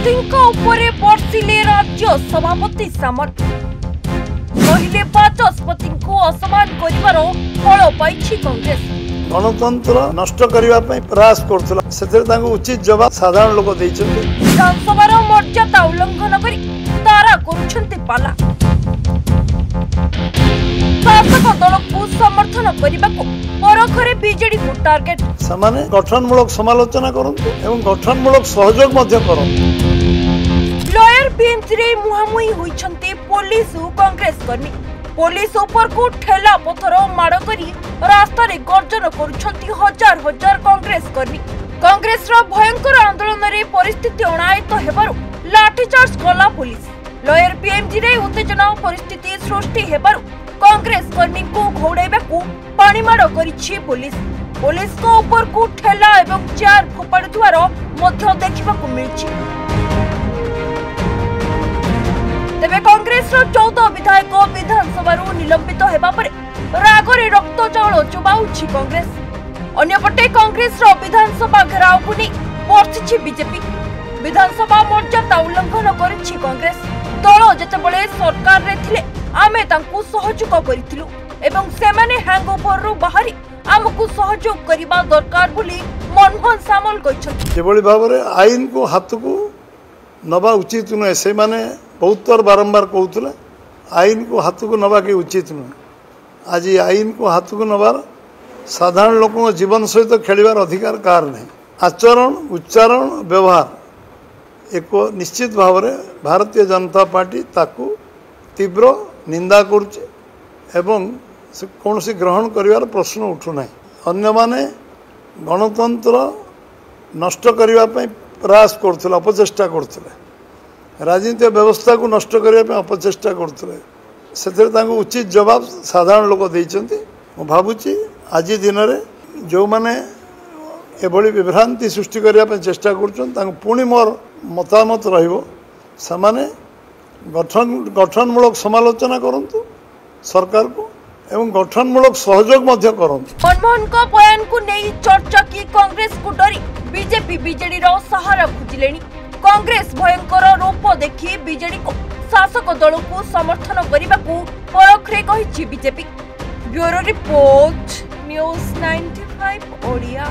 विरोधी बर्षिले राज्य सभापति सामंत कहले बाचस्पति को असमान कर फल पाई कांग्रेस। गणतंत्र नष्ट करने प्रयास कर उचित जवाब साधारण लोक विधानसभा मर्यादा उल्लंघन कर तारा पाला शासक दल को समर्थन करने को परखरे बीजेडी को टार्गेट समाने गठनमूलक समालोचना करंतु एवं गठनमूलक सहयोग मध्य करंतु। लॉयर बेंच रे मुहामुही होइछन्ते पुलिस और कांग्रेस कर्मी। पुलिस ऊपर को ठेला पथर माड़ करी रास्ता रे गर्जन करुछन्ती हजार हजार कांग्रेस कर्मी। कांग्रेस रो भयंकर आंदोलन रे परिस्थिति अणायत हेबारु लाठीचार्ज कला पुलिस। लॉयर पीएमजी रे उत्तेजना परिस्थिति सृष्टि हेबारु कांग्रेस कर्मी को घोड़ाइबाकू पानीमाड़ करिछि पुलिस। पुलिस को ऊपर को ठेला एवं चेयर फोपाड़ुथिबार मध्य देखिबाकू मिलिछि। तेबे कांग्रेस रो 14 विधायक विधानसभा निलंबित हेबा परे रागरे रक्त चाउल चुबाउछि कांग्रेस। अन्यपटे कांग्रेस रो विधानसभा घेराव को नहीं बर्षिछि बीजेपी। विधानसभा मर्यादा उल्लंघन करिछि कांग्रेस। दल जेतेबेले सरकार रे थिले आमे तांकू सहयोग करिथिलु एवं सेमाने हैंगओवर रो बाहरी आमको सहयोग करिबा दरकार बोली मनमोहन सामल कहिछथि। जेबोली भाबरे आईन को हाथ को नबा उचित नुहे से माने बहुत थर बारंबार कहूले आईन को हाथ को नबा के उचित नुहे। आज आईन को हाथ को नबार साधारण लोक जीवन सहित खेलिबार अधिकार कार नहीं। आचरण उच्चारण व्यवहार एक निश्चित भाव में भारतीय जनता पार्टी ताकू तीव्र निंदा करुचे एवं कौन सी ग्रहण करिवार प्रश्न उठुना। अन्य माने गणतंत्र नष्ट करने प्रयास करथिले अपचेष्टा करथिले राजनीतिक व्यवस्था को नष्ट करने अपचेष्टा करथिले सेथरे तांको उचित जवाब साधारण लोक देइचंती। मु भाबुची आज दिन में जो माने एभली विभ्रांति सृष्टि करने चेष्टा कर पुणी मोर मतामत रहिबो समाने गठनमूलक समालोचना करंतु सरकार को एवं गठनमूलक सहयोग मध्य करंतु। मनमोहन को बयान को नहीं चर्चा की कांग्रेस को डरी बीजेपी बीजेडी रो सहारा खोजिलेनी। कांग्रेस भयंकर रूप देखि बीजेडी को शासक दल को समर्थन करने को परखरे कहिछि BJP. Bureau report news 95 Odia.